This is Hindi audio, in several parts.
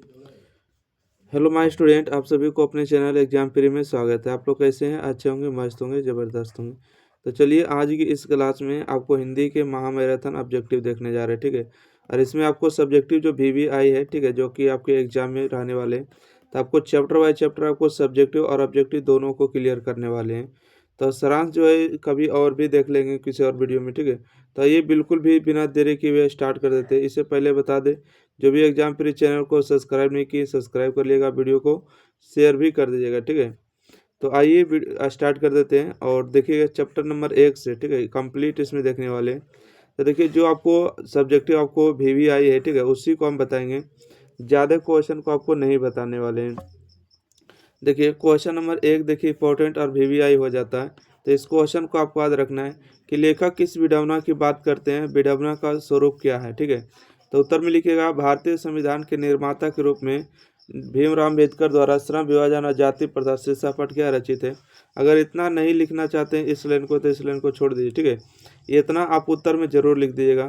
हेलो माय स्टूडेंट, आप सभी को अपने चैनल एग्जाम फ्री में स्वागत है। आप लोग कैसे हैं? अच्छे होंगे, मस्त होंगे, ज़बरदस्त होंगे। तो चलिए आज की इस क्लास में आपको हिंदी के महामैराथन ऑब्जेक्टिव देखने जा रहे हैं, ठीक है। और इसमें आपको सब्जेक्टिव जो VVI है, ठीक है, जो कि आपके एग्जाम में रहने वाले हैं। तो आपको चैप्टर बाय चैप्टर आपको सब्जेक्टिव और ऑब्जेक्टिव दोनों को क्लियर करने वाले हैं। तो सारांश जो है कभी और भी देख लेंगे किसी और वीडियो में, ठीक है। तो ये बिल्कुल भी बिना देरी किए हुए स्टार्ट कर देते हैं। इससे पहले बता दें, जो भी एग्जाम फ्री चैनल को सब्सक्राइब नहीं किए सब्सक्राइब कर लिएगा, वीडियो को शेयर भी कर दीजिएगा, ठीक है। तो आइए स्टार्ट कर देते हैं और देखिएगा चैप्टर नंबर 1 से, ठीक है, कंप्लीट इसमें देखने वाले हैं। तो देखिए जो आपको सब्जेक्टिव आपको VVI है, ठीक है, उसी को हम बताएंगे। ज़्यादा क्वेश्चन को आपको नहीं बताने वाले हैं। देखिए क्वेश्चन नंबर 1 देखिए इंपॉर्टेंट और VVI हो जाता है। तो इस क्वेश्चन को आपको याद रखना है कि लेखक किस विडंबना की बात करते हैं, विडंबना का स्वरूप क्या है, ठीक है। तो उत्तर में लिखिएगा भारतीय संविधान के निर्माता के रूप में भीमराव अम्बेडकर द्वारा श्रम विभाजन और जाति प्रथा शीर्षक पाठ क्या रचित है। अगर इतना नहीं लिखना चाहते हैं इस लाइन को तो इस लाइन को छोड़ दीजिए, ठीक है। ये इतना आप उत्तर में जरूर लिख दीजिएगा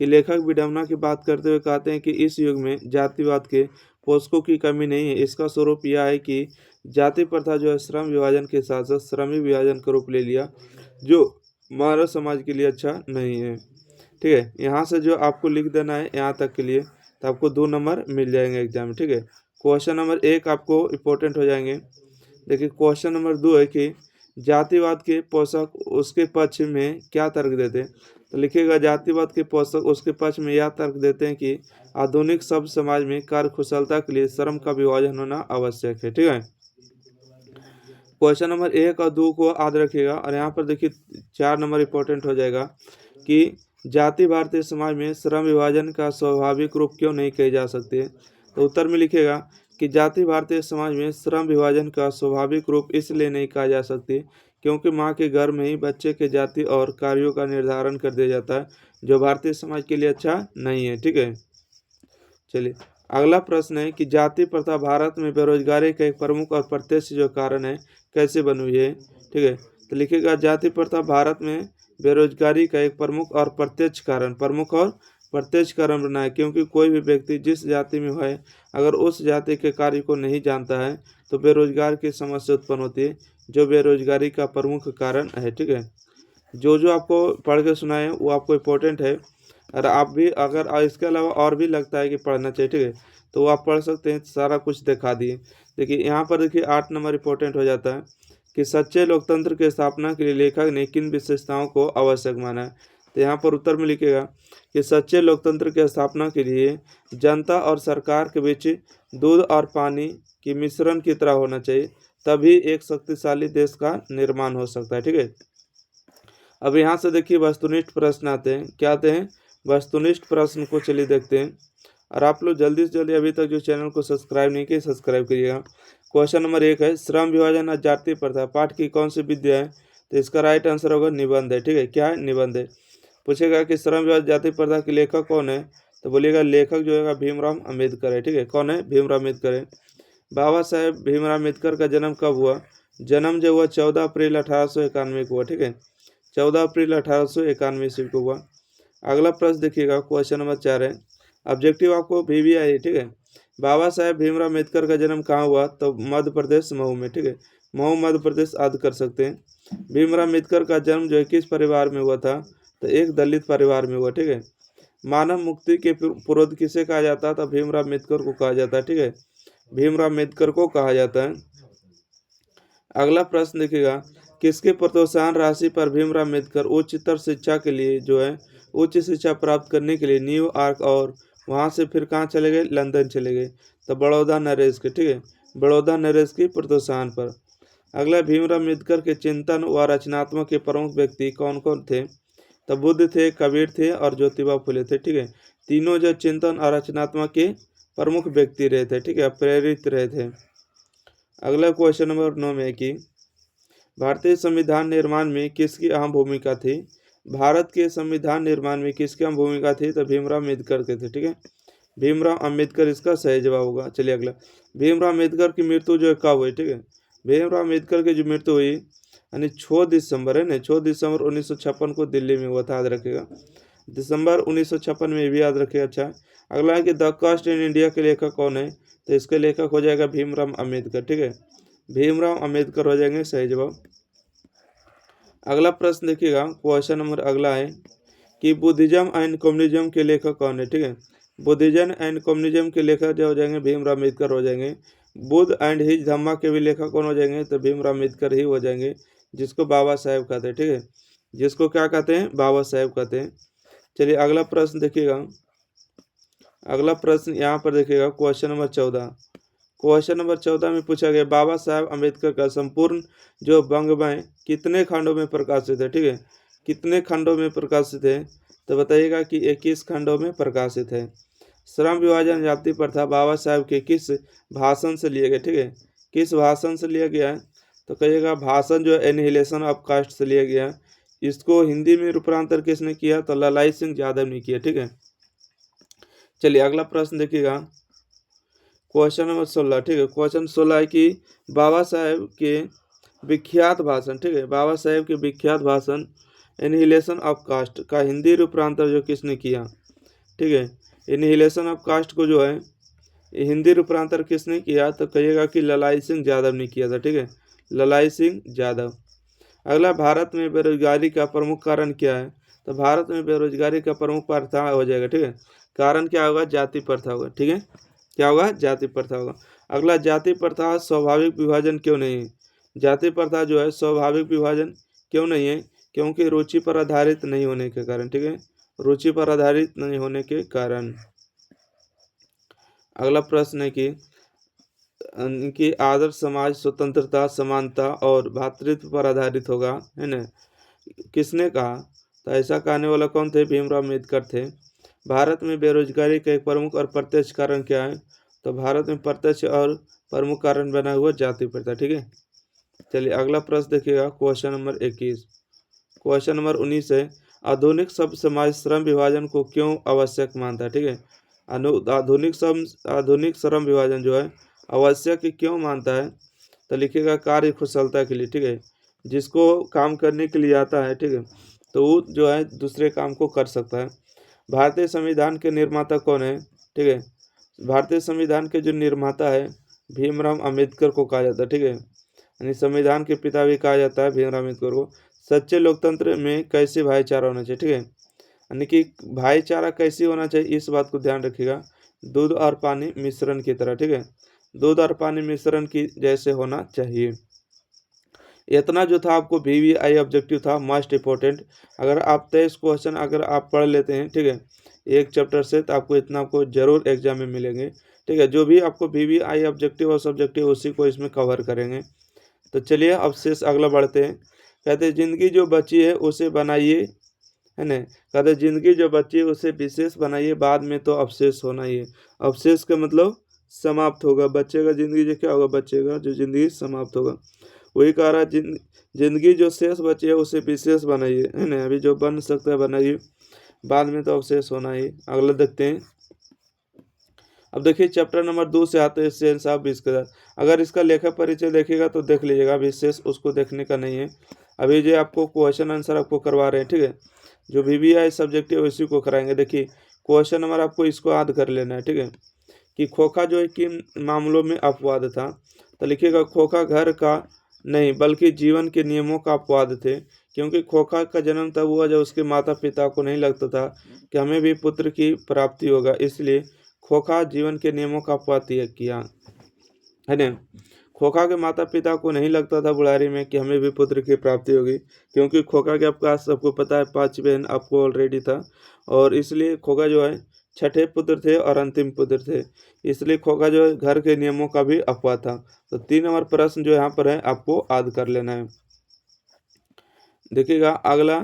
कि लेखक विडंबना की बात करते हुए कहते हैं कि इस युग में जातिवाद के पोषकों की कमी नहीं है। इसका स्वरूप यह है कि जाति प्रथा जो है श्रम विभाजन के साथ साथ श्रमिक विभाजन का रूप ले लिया, जो मानव समाज के लिए अच्छा नहीं है, ठीक है। यहाँ से जो आपको लिख देना है यहाँ तक के लिए, तो आपको 2 नंबर मिल जाएंगे एग्जाम में, ठीक है। क्वेश्चन नंबर 1 आपको इम्पोर्टेंट हो जाएंगे। देखिए क्वेश्चन नंबर 2 है कि जातिवाद के पोषक उसके पक्ष में क्या तर्क देते हैं। तो लिखिएगा जातिवाद के पोषक उसके पक्ष में यह तर्क देते हैं कि आधुनिक सब समाज में कार्य कुशलता के लिए श्रम का विभाजन होना आवश्यक है, ठीक है। क्वेश्चन नंबर 1 और 2 को याद रखिएगा। और यहाँ पर देखिए 4 नंबर इंपॉर्टेंट हो जाएगा कि जाति भारतीय समाज में श्रम विभाजन का स्वाभाविक रूप क्यों नहीं कही जा सकती है। तो उत्तर में लिखिएगा कि जाति भारतीय समाज में श्रम विभाजन का स्वाभाविक रूप इसलिए नहीं कहा जा सकती क्योंकि माँ के घर में ही बच्चे के जाति और कार्यों का निर्धारण कर दिया जाता है, जो भारतीय समाज के लिए अच्छा नहीं है, ठीक है। चलिए अगला प्रश्न है कि जाति प्रथा भारत में बेरोजगारी का एक प्रमुख और प्रत्यक्ष जो कारण है कैसे बनी हुई है, ठीक है। तो लिखिएगा जाति प्रथा भारत में बेरोजगारी का एक प्रमुख और प्रत्यक्ष कारण बना है क्योंकि कोई भी व्यक्ति जिस जाति में है अगर उस जाति के कार्य को नहीं जानता है तो बेरोजगार की समस्या उत्पन्न होती है, जो बेरोजगारी का प्रमुख कारण है, ठीक है। जो आपको पढ़ के सुनाए वो आपको इम्पोर्टेंट है। और आप भी अगर इसके अलावा और भी लगता है कि पढ़ना चाहिए, ठीक है, तो आप पढ़ सकते हैं। सारा कुछ दिखा दिए। देखिए यहाँ पर देखिए 8 नंबर इंपॉर्टेंट हो जाता है कि सच्चे लोकतंत्र की स्थापना के लिए लेखक ने किन विशेषताओं को आवश्यक माना है। तो यहाँ पर उत्तर में लिखेगा कि सच्चे लोकतंत्र की स्थापना के लिए जनता और सरकार के बीच दूध और पानी की मिश्रण की तरह होना चाहिए, तभी एक शक्तिशाली देश का निर्माण हो सकता है, ठीक है। अब यहाँ से देखिए वस्तुनिष्ठ प्रश्न आते हैं। क्या आते हैं? वस्तुनिष्ठ प्रश्न को चलिए देखते हैं। और आप लोग जल्दी से जल्दी अभी तक जो चैनल को सब्सक्राइब नहीं किए सब्सक्राइब करिएगा। क्वेश्चन नंबर 1 है श्रम विभाजन और जाति प्रथा पाठ की कौन सी विद्या है। तो इसका राइट आंसर होगा निबंध है, ठीक है। क्या है? निबंध है। पूछेगा कि श्रम विभाजन जाति प्रथा के लेखक कौन है, तो बोलिएगा लेखक जो है भीमराव अम्बेडकर है, ठीक है। कौन है? भीमराव अम्बेडकर है। बाबा साहेब भीमराव अम्बेडकर का जन्म कब हुआ? जन्म जो हुआ 14 अप्रैल 1891 को हुआ, ठीक है। 14 अप्रैल 1891 ईस्वी को हुआ। अगला प्रश्न देखिएगा क्वेश्चन नंबर 4 है। ऑब्जेक्टिव आपको VVI है, ठीक है। बाबा साहेब भीमराव अम्बेडकर का जन्म कहाँ हुआ? तो मध्य प्रदेश मऊ में, ठीक है। मऊ मध्य प्रदेश याद कर सकते हैं। भीमराव अम्बेडकर का जन्म जो है किस परिवार में हुआ था? तो एक दलित परिवार में हुआ, ठीक है। मानव मुक्ति के पुरोध किसे कहा जाता है? तो भीमराव अम्बेडकर को कहा जाता है, ठीक है। भीमराव अम्बेडकर को कहा जाता है। अगला प्रश्न देखिएगा किसके प्रोत्साहन राशि पर भीमराव अम्बेडकर उच्चतर शिक्षा के लिए जो है उच्च शिक्षा प्राप्त करने के लिए न्यूयॉर्क और वहां से फिर कहाँ चले गए? लंदन चले गए। तो बड़ौदा नरेश के, ठीक है, बड़ौदा नरेश के प्रोत्साहन पर। अगला भीमराव अम्बेडकर के चिंतन व रचनात्मक के प्रमुख व्यक्ति कौन कौन थे? तो बुद्ध थे, कबीर थे और ज्योतिबा फुले थे, ठीक है। तीनों जो चिंतन और रचनात्मक के प्रमुख व्यक्ति रहे थे, ठीक है, प्रेरित रहे थे। अगला क्वेश्चन नंबर 9 में है कि भारतीय संविधान निर्माण में किसकी अहम भूमिका थी? भारत के संविधान निर्माण में किसकी अहम भूमिका थी? तो भीमराव अम्बेडकर के थे, ठीक है। भीमराव अम्बेडकर इसका सही जवाब होगा। चलिए अगला भीमराव अम्बेडकर की मृत्यु जो है कब हुई, ठीक है। भीमराव अम्बेडकर की जो मृत्यु हुई यानी 6 दिसंबर है ना, 6 दिसंबर 1956 को दिल्ली में हुआ था, याद रखेगा। दिसंबर 1956 में, ये भी याद रखिए। अच्छा, अगला है कि द कास्ट इन इंडिया के लेखक कौन है? तो इसके लेखक हो जाएगा भीमराव अम्बेडकर। ठीक है, भीमराव अम्बेडकर हो जाएंगे सही जवाब। अगला प्रश्न देखिएगा, क्वेश्चन नंबर अगला है कि बुद्धिज्म एंड कम्युनिज्म के लेखक कौन है? ठीक है, बुद्धिज्म एंड कम्युनिज्म के लेखक जो हो जाएंगे भीमराव अम्बेडकर हो जाएंगे। बुद्ध एंड हिज धम्मा के भी लेखक कौन हो जाएंगे? तो भीमराव अम्बेडकर ही हो जाएंगे, जिसको बाबा साहेब कहते हैं। ठीक है, जिसको क्या कहते हैं? बाबा साहेब कहते हैं। चलिए अगला प्रश्न देखिएगा, अगला प्रश्न यहाँ पर देखिएगा क्वेश्चन नंबर 14। क्वेश्चन नंबर 14 में पूछा गया बाबा साहेब अम्बेडकर का संपूर्ण जो वंगमय कितने खंडों में प्रकाशित है? ठीक है, कितने खंडों में प्रकाशित है? तो बताइएगा कि 21 खंडों में प्रकाशित है। श्रम विभाजन जाति प्रथा बाबा साहेब के किस भाषण से लिया गया? ठीक है, किस भाषण से लिया गया है? तो कहिएगा भाषण जो एनिहिलेशन ऑफ कास्ट से लिया गया है। इसको हिंदी में रूपांतर किसने किया? तो ललाई सिंह यादव ने किया। ठीक है, चलिए अगला प्रश्न देखिएगा, क्वेश्चन नंबर 16। ठीक है, क्वेश्चन 16 है कि बाबा साहेब के विख्यात भाषण, ठीक है, बाबा साहेब के विख्यात भाषण एनिहिलेशन ऑफ कास्ट का हिंदी रूपांतर जो किसने किया? ठीक है, एनिहिलेशन ऑफ कास्ट को जो है हिंदी रूपांतर किसने किया? तो कहिएगा कि ललाई सिंह यादव ने किया था। ठीक है, ललाई सिंह यादव। अगला, भारत में बेरोजगारी का प्रमुख कारण क्या है? तो भारत में बेरोजगारी का प्रमुख प्रथा हो जाएगा। ठीक है, कारण क्या होगा? जाति प्रथा होगा। ठीक है, क्या होगा? जाति प्रथा होगा। अगला, जाति प्रथा स्वाभाविक विभाजन क्यों नहीं है? जाति प्रथा जो है स्वाभाविक विभाजन क्यों नहीं है? क्योंकि रुचि पर आधारित नहीं होने के कारण। ठीक है, रुचि पर आधारित नहीं होने के कारण। अगला प्रश्न है कि आदर्श समाज स्वतंत्रता, समानता और भातृत्व पर आधारित होगा, है ना? किसने कहा? तो ऐसा कहने वाला कौन थे? भीमराव अम्बेडकर थे। भारत में बेरोजगारी का एक प्रमुख और प्रत्यक्ष कारण क्या है? तो भारत में प्रत्यक्ष और प्रमुख कारण बना हुआ जाति प्रथा। ठीक है, चलिए अगला प्रश्न देखिएगा, क्वेश्चन नंबर 21। क्वेश्चन नंबर 19 है, आधुनिक सब समाज श्रम विभाजन को क्यों आवश्यक मानता है? ठीक है, आधुनिक श्रम विभाजन जो है आवश्यक क्यों मानता है? तो लिखिएगा कार्य कुशलता के लिए। ठीक है, जिसको काम करने के लिए आता है, ठीक है, तो वो जो है दूसरे काम को कर सकता है। भारतीय संविधान के निर्माता कौन है? ठीक है, भारतीय संविधान के जो निर्माता है भीमराव अम्बेडकर को कहा जाता है। ठीक है, यानी संविधान के पिता भी कहा जाता है भीमराव अम्बेडकर को। सच्चे लोकतंत्र में कैसे भाईचारा होना चाहिए? ठीक है, यानी कि भाईचारा कैसी होना चाहिए, इस बात को ध्यान रखिएगा। दूध और पानी मिश्रण की तरह। ठीक है, दूध और पानी मिश्रण की जैसे होना चाहिए। इतना जो था आपको VVI ऑब्जेक्टिव था मोस्ट इंपॉर्टेंट। अगर आप 23 क्वेश्चन अगर आप पढ़ लेते हैं, ठीक है, एक चैप्टर से, तो आपको इतना आपको जरूर एग्जाम में मिलेंगे। ठीक है, जो भी आपको VVI ऑब्जेक्टिव और सब्जेक्टिव उसी को इसमें कवर करेंगे। तो चलिए अब शेष अगला बढ़ते हैं। कहते हैं जिंदगी जो बची है उसे बनाइए, है ना? कहते जिंदगी जो बची है उसे विशेष बनाइए, बाद में तो अवशेष होना ही है। अवशेष का मतलब समाप्त होगा, बचेगा जिंदगी जो क्या होगा? बचेगा जो जिंदगी समाप्त होगा। वही कह रहा है जिंदगी जो शेष बची है उसे विशेष बनाइए, है ना? अभी जो बन सकता है बनाइए, बाद में तो अवशेष होना ही। अगला देखते हैं। अब देखिए चैप्टर नंबर 2 से आते हैं सेंस ऑफ विस्कस। अगर इसका लेखक परिचय देखिएगा तो देख लीजिएगा, विशेष उसको देखने का नहीं है। अभी जो आपको क्वेश्चन आंसर आपको करवा रहे हैं, ठीक है, जो VVI सब्जेक्ट है उसी को कराएंगे। देखिए क्वेश्चन नंबर आपको इसको याद कर लेना है, ठीक है, कि खोखा जो है किन मामलों में अपवाद था? तो लिखिएगा खोखा घर का नहीं बल्कि जीवन के नियमों का अपवाद थे, क्योंकि खोखा का जन्म तब हुआ जब उसके माता पिता को नहीं लगता था कि हमें भी पुत्र की प्राप्ति होगा, इसलिए खोखा जीवन के नियमों का अपवाद किया, है ना? खोखा के माता पिता को नहीं लगता था बुढ़ारी में कि हमें भी पुत्र की प्राप्ति होगी, क्योंकि खोखा के आपका सबको पता है 5 बहन आपको ऑलरेडी था, और इसलिए खोखा जो है छठे पुत्र थे और अंतिम पुत्र थे, इसलिए खोखा जो है घर के नियमों का भी अपवाद था। तो 3 नंबर प्रश्न जो यहाँ पर है आपको याद कर लेना है। देखिएगा अगला,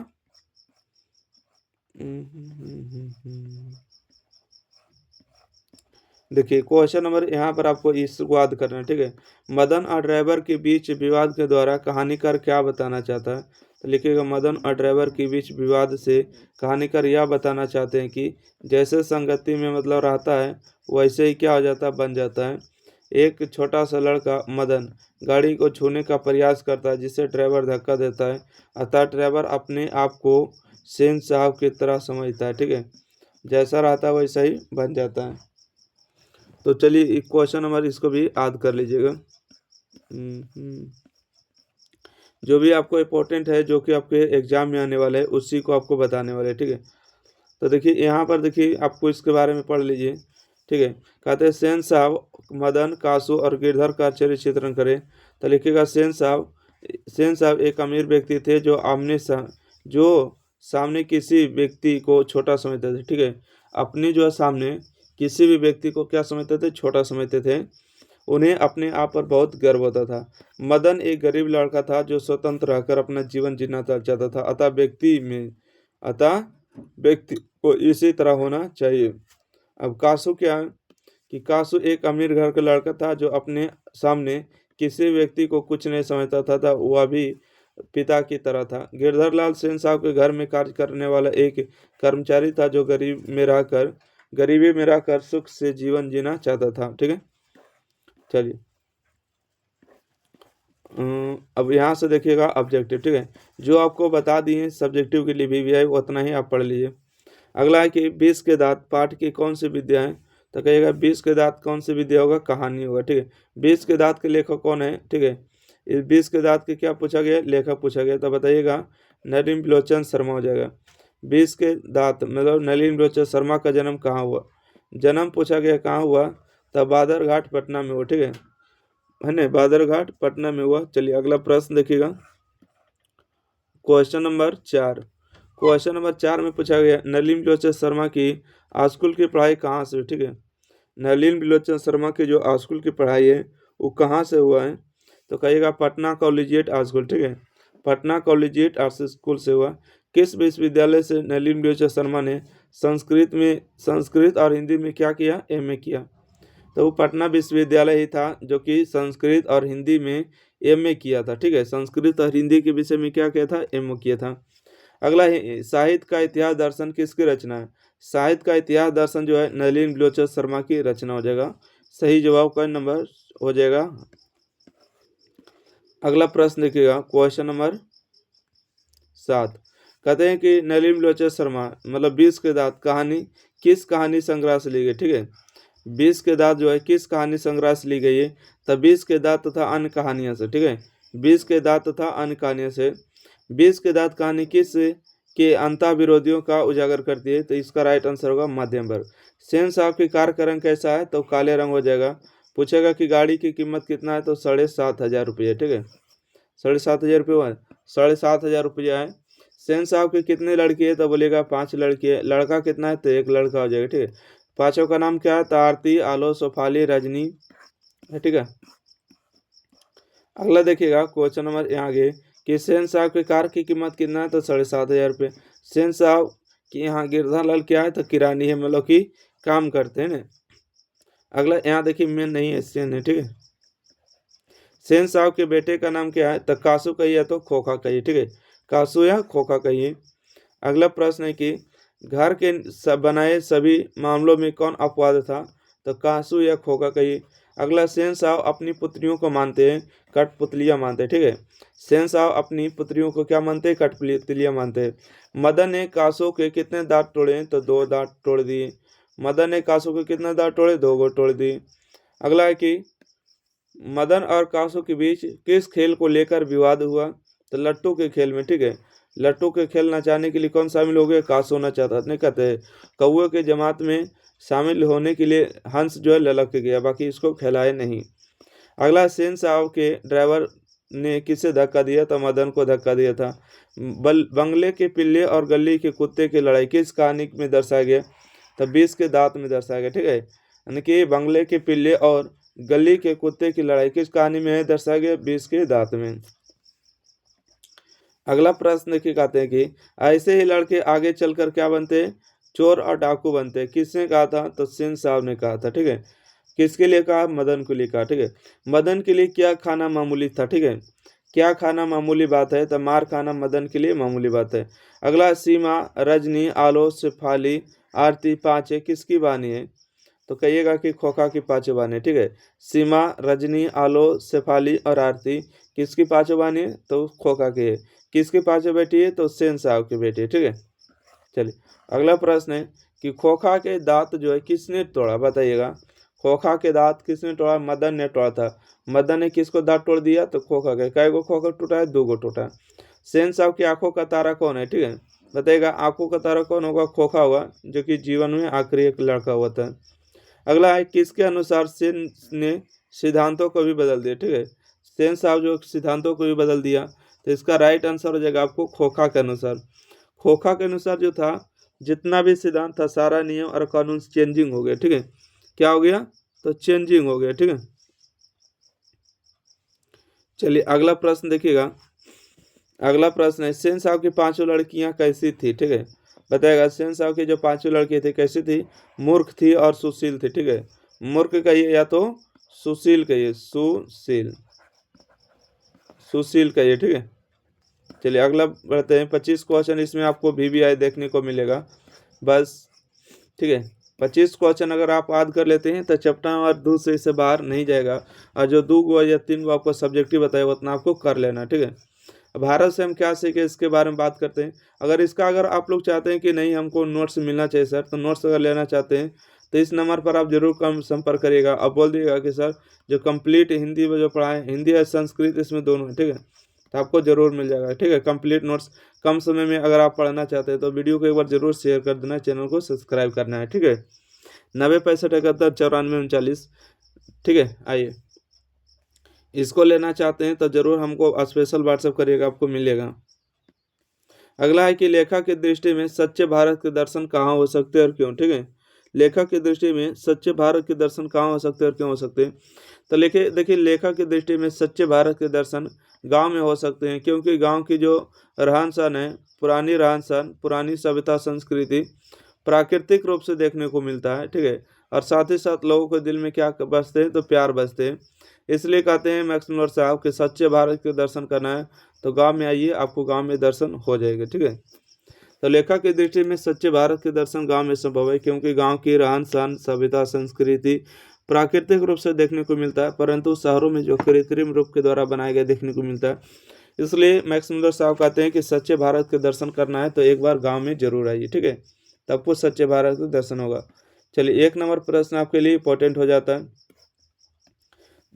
देखिए क्वेश्चन नंबर यहाँ पर आपको इसको याद करना है, ठीक है। मदन और ड्राइवर के बीच विवाद के द्वारा कहानीकार क्या बताना चाहता है? तो लिखिएगा मदन और ड्राइवर के बीच विवाद से कहानीकार यह बताना चाहते हैं कि जैसे संगति में मतलब रहता है वैसे ही क्या हो जाता है? बन जाता है। एक छोटा सा लड़का मदन गाड़ी को छूने का प्रयास करता है, जिसे ड्राइवर धक्का देता है। अतः ड्राइवर अपने आप को सेन साहब की तरह समझता है, ठीक है। जैसा रहता है वैसा ही बन जाता है। तो चलिए क्वेश्चन नंबर इसको भी याद कर लीजिएगा। जो भी आपको इम्पोर्टेंट है, जो कि आपके एग्जाम में आने वाला है, उसी को आपको बताने वाले, ठीक है। तो देखिए यहाँ पर देखिए आपको इसके बारे में पढ़ लीजिए, ठीक है। कहते हैं सेन साहब मदन, कासू और गिरधर का चरित्र चित्रण करें। तो लिखिएगा सेन साहब एक अमीर व्यक्ति थे जो सामने किसी व्यक्ति को छोटा समझते थे, ठीक है। अपनी जो है सामने किसी भी व्यक्ति को क्या समझते थे, छोटा समझते थे। उन्हें अपने आप पर बहुत गर्व होता था। मदन एक गरीब लड़का था जो स्वतंत्र रहकर अपना जीवन जीना चाहता था। अतः व्यक्ति को इसी तरह होना चाहिए। अब कासू क्या है कि कासू एक अमीर घर का लड़का था जो अपने सामने किसी व्यक्ति को कुछ नहीं समझता था वह भी पिता की तरह था। गिरधर लाल सेन साहब के घर में कार्य करने वाला एक कर्मचारी था जो गरीबी में रहकर सुख से जीवन जीना चाहता था, ठीक है। चलिए अब यहाँ से देखिएगा ऑब्जेक्टिव, ठीक है। जो आपको बता दिए सब्जेक्टिव के लिए भी है उतना ही आप पढ़ लीजिए। अगला है कि 20 के दांत पाठ की कौन सी विद्या है। तो कहिएगा 20 के दांत कौन सी विद्या होगा, कहानी होगा, ठीक है। 20 के दांत के लेखक कौन है, ठीक है। इस 20 के दांत के क्या पूछा गया, लेखक पूछा गया, तो बताइएगा नलिन बिलोचन शर्मा हो जाएगा। 20 के दांत मतलब नलिन बिलोचन शर्मा का जन्म कहाँ हुआ, जन्म पूछा गया कहाँ हुआ, तब बादरघाट पटना में हुआ, ठीक है ना, बादरघाट पटना में हुआ। चलिए अगला प्रश्न देखिएगा, क्वेश्चन नंबर 4। क्वेश्चन नंबर 4 में पूछा गया नलिन बिलोचन शर्मा की स्कूल की पढ़ाई कहाँ से हुई, ठीक है। नलिन बिलोचन शर्मा की जो स्कूल की पढ़ाई है वो कहाँ से हुआ है, तो कहिएगा पटना कॉलेजिएट स्कूल, ठीक है। पटना कॉलेजिएट आर्ट्स स्कूल से हुआ। किस विश्वविद्यालय से नलिन बिलोचन शर्मा ने संस्कृत और हिंदी में क्या किया, एमए किया। तो वो पटना विश्वविद्यालय ही था जो कि संस्कृत और हिंदी में एमए किया था, ठीक है। संस्कृत और हिंदी के विषय में क्या किया था, एमए किया था। अगला है साहित्य का इतिहास दर्शन किसकी रचना है। साहित्य का इतिहास दर्शन जो है नलिन बिलोचन शर्मा की रचना हो जाएगा। सही जवाब का नंबर हो जाएगा। अगला प्रश्न देखिएगा क्वेश्चन नंबर 7। कहते हैं कि नलिन बिलोचन शर्मा मतलब 20 के दांत कहानी किस कहानी संग्रह से ली गई, ठीक है। 20 के दांत जो है किस कहानी संग्रह से ली गई है, तब 20 के दांत तथा अन्य कहानियों से, ठीक है। 20 के दांत तथा अन्य कहानियों से। 20 के दांत कहानी किस के अंतः विरोधियों का उजागर करती है, तो इसका राइट आंसर होगा मध्यम वर्ग। सेन साहब की कार का रंग कैसा है, तो काले रंग हो जाएगा। पूछेगा कि गाड़ी की कीमत कितना है, तो 7,500 रुपये, ठीक है। 7,500 रुपये हुआ, 7,500 रुपया है। सेन साहब की कितनी लड़की है, तो बोलेगा 5 लड़की है। लड़का कितना है, तो 1 लड़का हो जाएगा, ठीक है। पांचों का नाम क्या है, तो आरती, आलो, सोफाली, रजनी है, ठीक है। अगला देखिएगा क्वेश्चन नंबर आगे कि सेन साहब की कार की कीमत कितना है, तो 7,500 रुपये। सेन साहब की यहाँ गिरधर लाल क्या है, तो किरानी है, मतलब कि काम करते हैं ना। अगला यहाँ देखिए मेन नहीं है, सेन है, ठीक है। सेन साहब के बेटे का नाम क्या है, तो कासू कहिए तो खोखा कहिए, ठीक है। कासू या खोखा कहिए। अगला प्रश्न है कि घर के बनाए सभी मामलों में कौन अपवाद था, तो कासू या खोखा कहिए। अगला सेन साहब अपनी पुत्रियों को मानते हैं, कठपुतलियां मानते हैं, ठीक है। सेन साहब अपनी पुत्रियों को क्या मानते हैं, कठपुतलियां मानते हैं। मदन ने कासू के कितने दांत तोड़े, तो 2 दांत तोड़ दिए। मदन ने कासू के कितने दांत तोड़े, 2 गो तोड़ दिए। अगला है कि मदन और कासू के बीच किस खेल को लेकर विवाद हुआ, तो लट्टू के खेल में, ठीक है। लट्टू के खेल नचाने के लिए कौन शामिल हो गया, कासू होना चाहता नहीं, कहते हैं कौए के जमात में शामिल होने के लिए हंस जो है ललक के गया, बाकी इसको खिलाए नहीं। अगला सेन साहब के ड्राइवर ने किसे धक्का दिया, तो मदन को धक्का दिया था। बंगले के पिल्ले और गली के कुत्ते की लड़ाई किस कहानी में दर्शाया गया, तो 20 के दांत में दर्शाया गया, ठीक है। यानी कि बंगले के पिल्ले और गली के कुत्ते की लड़ाई किस कहानी में है, दर्शाया गया 20 के दांत में। अगला प्रश्न देखिए, कहते हैं कि ऐसे ही लड़के आगे चलकर क्या बनते हैं, चोर और डाकू बनते हैं। किसने कहा था, तो सेन साहब ने कहा था, ठीक है। किसके लिए कहा, मदन के लिए कहा, ठीक है। मदन के लिए क्या खाना मामूली था, ठीक है। क्या खाना मामूली बात है, तो मार खाना मदन के लिए मामूली बात है। अगला सीमा, रजनी, आलो, शेफाली, आरती, पांचे किसकी वाणी है, तो कहिएगा कि खोखा की पांचों बहनें, ठीक है। सीमा, रजनी, आलो, शेफाली और आरती किसकी पांचों बहनें है? तो खोखा की है। किसकी पांचों बेटी है? तो सेन साहब की बेटी है, ठीक है। चलिए अगला प्रश्न है कि खोखा के दांत जो है किसने तोड़ा, बताइएगा। खोखा के दांत किसने तोड़ा? मदन ने तोड़ा था। मदन ने किसको दांत तोड़ दिया? तो खोखा के। कै गो खोखा टूटा है? 2 गो टूटा। सेन साहब की आंखों का तारा कौन है, ठीक है। बताइएगा आंखों का तारा कौन होगा? खोखा होगा, जो कि जीवन में आखिरी एक लड़का हुआ था। अगला है किसके अनुसार सेन ने सिद्धांतों को भी बदल दिया, ठीक है। सेन साहब जो सिद्धांतों को भी बदल दिया, तो इसका राइट आंसर हो जाएगा आपको खोखा के अनुसार। खोखा के अनुसार जो था, जितना भी सिद्धांत था, सारा नियम और कानून चेंजिंग हो गया, ठीक है। क्या हो गया? तो चेंजिंग हो गया, ठीक है। चलिए अगला प्रश्न देखिएगा। अगला प्रश्न है सेन साहब की पांचों लड़कियां कैसी थी, ठीक है। बताएगा सेन साहब की जो पांचों लड़की थी कैसी थी? मूर्ख थी और सुशील थी, ठीक है। मूर्ख कहिए या तो सुशील कहिए, सुशील, सुशील कहिए, ठीक है। चलिए अगला बढ़ते हैं। 25 क्वेश्चन इसमें आपको VVI देखने को मिलेगा बस, ठीक है। 25 क्वेश्चन अगर आप याद कर लेते हैं तो चैप्टर नंबर 2 से इससे बाहर नहीं जाएगा। और जो 2 गो या 3 गो आपको सब्जेक्टिव बताया उतना आपको कर लेना, ठीक है। भारत से हम क्या सीखे इसके बारे में बात करते हैं। अगर आप लोग चाहते हैं कि नहीं हमको नोट्स मिलना चाहिए सर, तो नोट्स अगर लेना चाहते हैं तो इस नंबर पर आप जरूर कम संपर्क करिएगा। अब बोल दिएगा कि सर जो कंप्लीट हिंदी में जो पढ़ाएं, हिंदी और संस्कृत इसमें दोनों है, ठीक है। तो आपको जरूर मिल जाएगा, ठीक है। कंप्लीट नोट्स कम समय में अगर आप पढ़ना चाहते हैं तो वीडियो को एक बार जरूर शेयर कर देना, चैनल को सब्सक्राइब करना है, ठीक है। 90 65 71 94 39, ठीक है। आइए इसको लेना चाहते हैं तो जरूर हमको स्पेशल व्हाट्सएप करिएगा, आपको मिलेगा। अगला है कि लेखक की दृष्टि में सच्चे भारत के दर्शन कहाँ हो सकते हैं और क्यों, ठीक है। लेखक की दृष्टि में सच्चे भारत के दर्शन कहाँ हो सकते हैं और क्यों हो सकते हैं? तो देखिए लेखक की दृष्टि में सच्चे भारत के दर्शन गांव में हो सकते हैं, क्योंकि गांव की जो रहन सहन है, पुरानी रहन सहन, पुरानी सभ्यता संस्कृति प्राकृतिक रूप से देखने को मिलता है, ठीक है। और साथ ही साथ लोगों के दिल में क्या बसते हैं? तो प्यार बसते हैं। इसलिए कहते हैं मैक्समुलर साहब कि सच्चे भारत के दर्शन करना है तो गांव में आइए, आपको गांव में दर्शन हो जाएगा, ठीक है। तो लेखक की दृष्टि में सच्चे भारत के दर्शन गांव में संभव है, क्योंकि गांव की रहन सहन, सभ्यता, संस्कृति प्राकृतिक रूप से देखने को मिलता है, परंतु शहरों में जो कृत्रिम रूप के द्वारा बनाया गया देखने को मिलता है। इसलिए मैक्समुलर साहब कहते हैं कि सच्चे भारत के दर्शन करना है तो एक बार गाँव में जरूर आइए, ठीक है। तब आपको सच्चे भारत का दर्शन होगा। चलिए 1 नंबर प्रश्न आपके लिए इंपॉर्टेंट हो जाता है।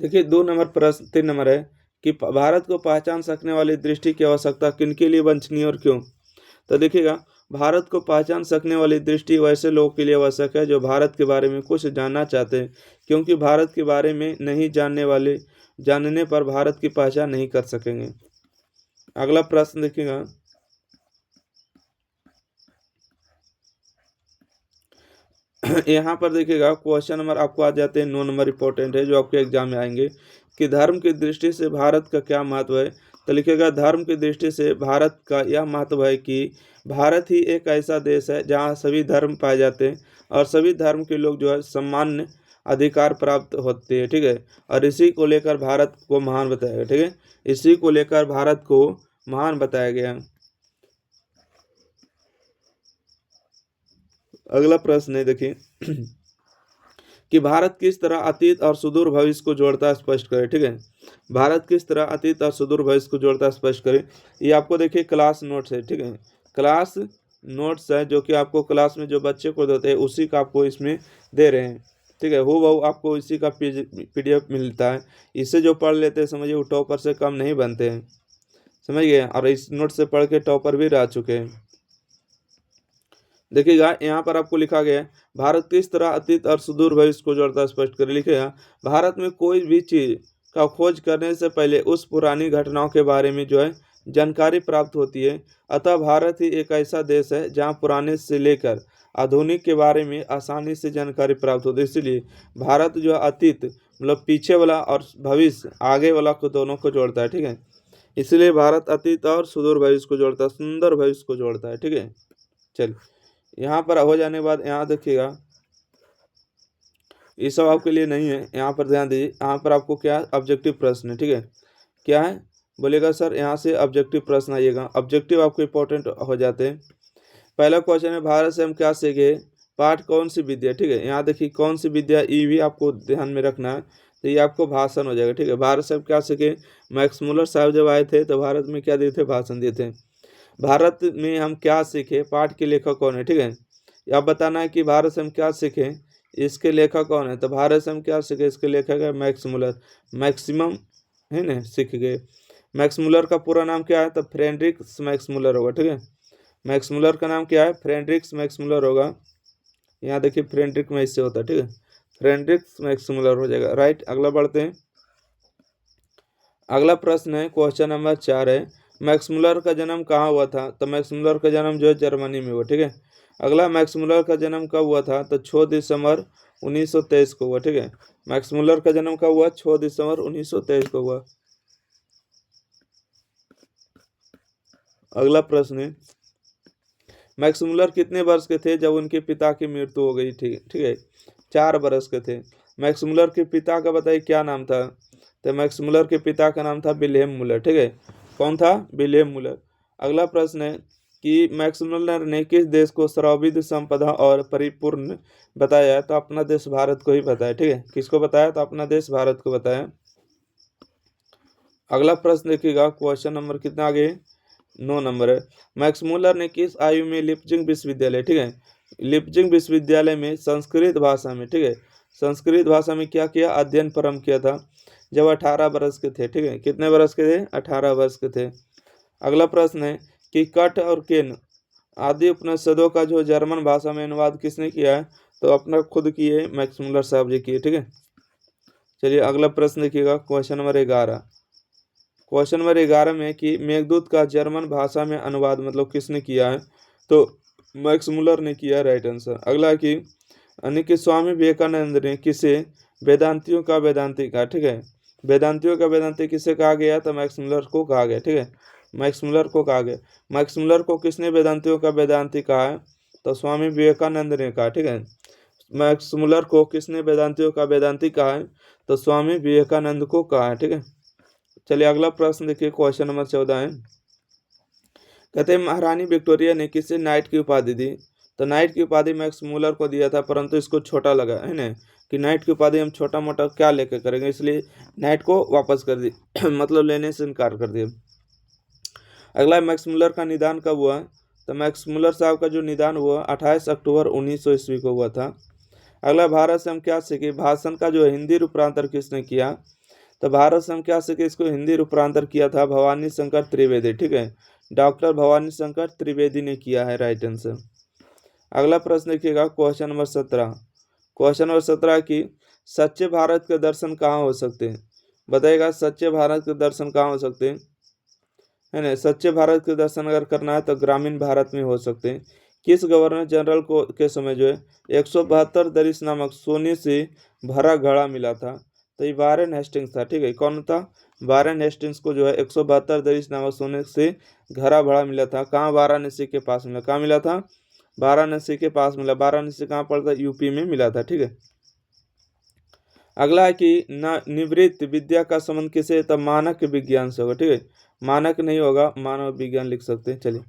देखिए 2 नंबर प्रश्न 3 नंबर है कि भारत को पहचान सकने वाली दृष्टि की आवश्यकता किनके लिए वांछनीय और क्यों? तो देखिएगा भारत को पहचान सकने वाली दृष्टि वैसे लोगों के लिए आवश्यक है जो भारत के बारे में कुछ जानना चाहते हैं, क्योंकि भारत के बारे में नहीं जानने पर भारत की पहचान नहीं कर सकेंगे। अगला प्रश्न देखिएगा। यहाँ पर देखिएगा क्वेश्चन नंबर आपको आ जाते हैं 9 नंबर इंपॉर्टेंट है जो आपके एग्जाम में आएंगे कि धर्म की दृष्टि से भारत का क्या महत्व है। तो लिखिएगा धर्म की दृष्टि से भारत का यह महत्व है कि भारत ही एक ऐसा देश है जहाँ सभी धर्म पाए जाते हैं और सभी धर्म के लोग जो है सम्मान्य अधिकार प्राप्त होते हैं, ठीक है। और इसी को लेकर भारत को महान बताया गया, ठीक है। इसी को लेकर भारत को महान बताया गया। अगला प्रश्न है देखिए कि भारत किस तरह अतीत और सुदूर भविष्य को जोड़ता है, स्पष्ट करें, ठीक है। भारत किस तरह अतीत और सुदूर भविष्य को जोड़ता है, स्पष्ट करें। ये आपको देखिए क्लास नोट्स है, ठीक है। क्लास नोट्स है जो कि आपको क्लास में जो बच्चे को देते हैं उसी का आपको इसमें दे रहे हैं, ठीक है। हूबहू आपको इसी का PDF मिलता है। इससे जो पढ़ लेते हैं समझिए वो टॉपर से कम नहीं बनते हैं, समझ गए। और इस नोट से पढ़ के टॉपर भी रह चुके हैं। देखिएगा यहाँ पर आपको लिखा गया है भारत किस तरह अतीत और सुदूर भविष्य को जोड़ता है, स्पष्ट कर लिखिएगा। भारत में कोई भी चीज का खोज करने से पहले उस पुरानी घटनाओं के बारे में जो है जानकारी प्राप्त होती है। अतः भारत ही एक ऐसा देश है जहाँ पुराने से लेकर आधुनिक के बारे में आसानी से जानकारी प्राप्त होती है। इसीलिए भारत जो अतीत मतलब पीछे वाला और भविष्य आगे वाला को दोनों को जोड़ता है, ठीक है। इसलिए भारत अतीत और सुदूर भविष्य को जोड़ता है, सुंदर भविष्य को जोड़ता है, ठीक है। चलिए यहाँ पर हो जाने के बाद यहाँ देखिएगा ये सब आपके लिए नहीं है, यहाँ पर ध्यान दीजिए। यहाँ पर आपको क्या ऑब्जेक्टिव प्रश्न है, ठीक है। क्या है बोलेगा सर यहाँ से ऑब्जेक्टिव प्रश्न आइएगा। ऑब्जेक्टिव आपको इंपॉर्टेंट हो जाते हैं। पहला क्वेश्चन है भारत से हम क्या सीखे। पाठ कौन सी विद्या, ठीक है। यहाँ देखिए कौन सी विद्या, ई भी आपको ध्यान में रखना है। तो ये आपको भाषण हो जाएगा, ठीक है। भारत साहब क्या सीखे, मैक्स मुलर साहब जब आए थे तो भारत में क्या दिए थे, भाषण दिए थे। भारत में हम क्या सीखे, पाठ के लेखक कौन है, ठीक है। अब बताना है कि भारत से हम क्या सीखे, इसके लेखक कौन है। तो भारत से हम क्या सीखे, इसके लेखक है मैक्स मुलर, मैक्सिमम है ना, सीख गए। मैक्स मुलर का पूरा नाम क्या है, तो फ्रेडरिक्स मैक्स मुलर होगा, ठीक है। मैक्स मुलर का नाम क्या है, फ्रेडरिक्स मैक्स मुलर होगा। यहाँ देखिए फ्रेडरिक में इससे होता है, ठीक है, फ्रेडरिक्स मैक्स मुलर हो जाएगा, राइट। अगला बढ़ते हैं। अगला प्रश्न है, क्वेश्चन नंबर 4 है, मैक्स मुलर का जन्म कहाँ हुआ था। तो मैक्स मुलर का जन्म जो है जर्मनी में हुआ, ठीक है। अगला, मैक्स मुलर का जन्म कब हुआ था, तो 6 दिसंबर 1923 को हुआ, ठीक है। मैक्स मुलर का जन्म कब हुआ, 6 दिसंबर 1923 को हुआ। अगला प्रश्न है, मैक्स मुलर कितने वर्ष के थे जब उनके पिता की मृत्यु हो गई थी, ठीक है। 4 वर्ष के थे। मैक्स मुलर के पिता का बताइए क्या नाम था। तो मैक्स मुलर के पिता का नाम था विल्हेम मुलर, ठीक है। कौन था, विल्हेम मुलर। अगला प्रश्न है कि मैक्स मुलर ने किस देश को सर्वाधिक संपदा और परिपूर्ण बताया। तो अपना देश भारत को ही बताया, ठीक है। किसको बताया, तो अपना देश भारत को बताया। अगला प्रश्न देखिएगा, क्वेश्चन नंबर कितना आगे, 9 नंबर है। मैक्स मुलर ने किस आयु में लिप्जिंग विश्वविद्यालय, ठीक है, लिप्जिंग विश्वविद्यालय में संस्कृत भाषा में, ठीक है, संस्कृत भाषा में क्या किया, अध्ययन प्रारंभ किया था, जब 18 वर्ष के थे, ठीक है। कितने वर्ष के थे, 18 वर्ष के थे। अगला प्रश्न है कि कट और केन आदि उपनिषदों का जो जर्मन भाषा में अनुवाद किसने किया है। तो अपना खुद किए, मैक्स मुलर साहब जी किए, ठीक है। चलिए अगला प्रश्न देखिएगा, क्वेश्चन नंबर 11। क्वेश्चन नंबर 11 में कि मेघदूत का जर्मन भाषा में अनुवाद मतलब किसने किया है। तो मैक्स मुलर ने किया, राइट आंसर। अगला कि यानी कि स्वामी विवेकानंद ने किसे वेदांतियों का वेदांती कहा, ठीक है। वेदांतियों का वेदांती किसे कहा गया, तो मैक्स मुलर को कहा गया, ठीक है। मैक्स मुलर को कहा गया। मैक्स मुलर को किसने वेदांतियों का वेदांती कहा है, तो स्वामी विवेकानंद ने कहा, ठीक है। मैक्स मुलर को किसने वेदांतियों का वेदांती कहा है, तो स्वामी विवेकानंद को कहा है, ठीक है। चलिए अगला प्रश्न देखिए, क्वेश्चन नंबर 14 है। कहते हैं महारानी विक्टोरिया ने किसे नाइट की उपाधि दी। तो नाइट की उपाधि मैक्स मुलर को दिया था, परंतु इसको छोटा लगा है ना, कि नाइट की उपाधि हम छोटा मोटा क्या लेकर करेंगे, इसलिए नाइट को वापस कर दी मतलब लेने से इनकार कर दिया। अगला, मैक्स मुलर का निदान कब हुआ। तो मैक्स मुलर साहब का जो निदान हुआ 28 अक्टूबर 1900 ईस्वी को हुआ था। अगला, भारत से हम क्या सीखे, भाषण का जो हिंदी रूपांतर किसने किया। तो भारत से हम क्या सीखे, इसको हिंदी रूपांतर किया था भवानी शंकर त्रिवेदी, ठीक है। डॉक्टर भवानी शंकर त्रिवेदी ने किया है, राइट आंसर। अगला प्रश्न देखिएगा, क्वेश्चन नंबर 17। क्वेश्चन नंबर 17 की सच्चे भारत के दर्शन कहाँ हो सकते हैं। बताइएगा सच्चे भारत के दर्शन कहाँ हो सकते हैं, है ना। सच्चे भारत के दर्शन अगर करना है तो ग्रामीण भारत में हो सकते हैं। किस गवर्नर जनरल को के समय जो है 172 दरिस नामक सोने से भरा घड़ा मिला था। तो ये वारेन हेस्टिंग्स था, ठीक है। कौन था, वारेन हेस्टिंग्स को जो है 172 दरिस नामक सोने से घड़ा भरा मिला था। कहाँ, वाराणसी के पास मिला। कहाँ मिला था, वाराणसी के पास मिला। वाराणसी कहाँ पड़ता, यूपी में मिला था, ठीक है। अगला है कि निवृत्त विद्या का संबंध किसे, तब मानक विज्ञान से होगा, ठीक है। मानक नहीं होगा, मानव विज्ञान लिख सकते हैं। चलिए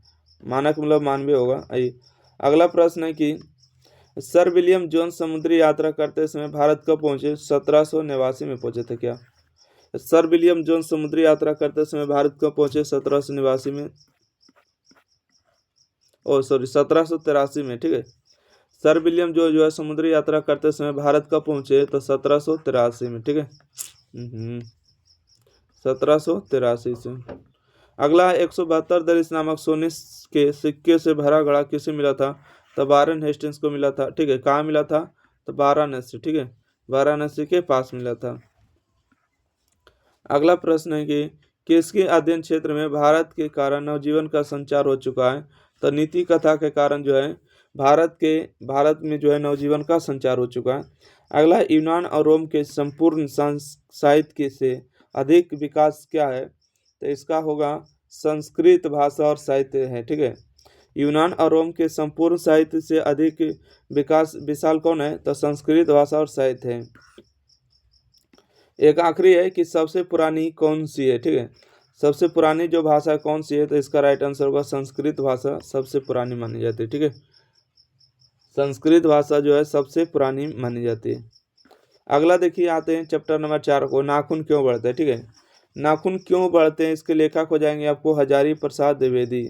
मानक मतलब मानवीय होगा। आइए अगला प्रश्न है कि सर विलियम जोन्स समुद्री यात्रा करते समय भारत कब पहुंचे। 1789 में पहुंचे थे क्या। सर विलियम जोन्स समुद्री यात्रा करते समय भारत कब पहुंचे, 1789 में, ओ सॉरी 1783 में, ठीक है। सर विलियम जो है समुद्री यात्रा करते समय भारत कब पहुंचे, तो 1783 में, ठीक है। 1783 से। अगला है 172 दरिस नामक सोने के सिक्के से भरा घड़ा किसे मिला था। तो वारेन हेस्टिंग्स को मिला था, ठीक है। कहाँ मिला था, तो वाराणसी, ठीक है, वाराणसी के पास मिला था। अगला प्रश्न है कि किसके अध्ययन क्षेत्र में भारत के कारण नवजीवन का संचार हो चुका है। तो नीति कथा के कारण जो है भारत में जो है नवजीवन का संचार हो चुका है। अगला, यूनान और रोम के संपूर्ण साहित्य से अधिक विकास क्या है। तो इसका होगा संस्कृत भाषा और साहित्य है, ठीक है। यूनान और रोम के संपूर्ण साहित्य से अधिक विकास विशाल कौन है, तो संस्कृत भाषा और साहित्य है। एक आखिरी है कि सबसे पुरानी कौन सी है, ठीक है। सबसे पुरानी जो भाषा कौन सी है, तो इसका राइट आंसर होगा संस्कृत भाषा सबसे पुरानी मानी जाती है, ठीक है। संस्कृत भाषा जो है सबसे पुरानी मानी जाती है। अगला देखिए, आते हैं चैप्टर नंबर 4 को, नाखून क्यों बढ़ते हैं। ठीक है, नाखून क्यों बढ़ते हैं, इसके लेखक हो जाएंगे आपको हजारी प्रसाद द्विवेदी।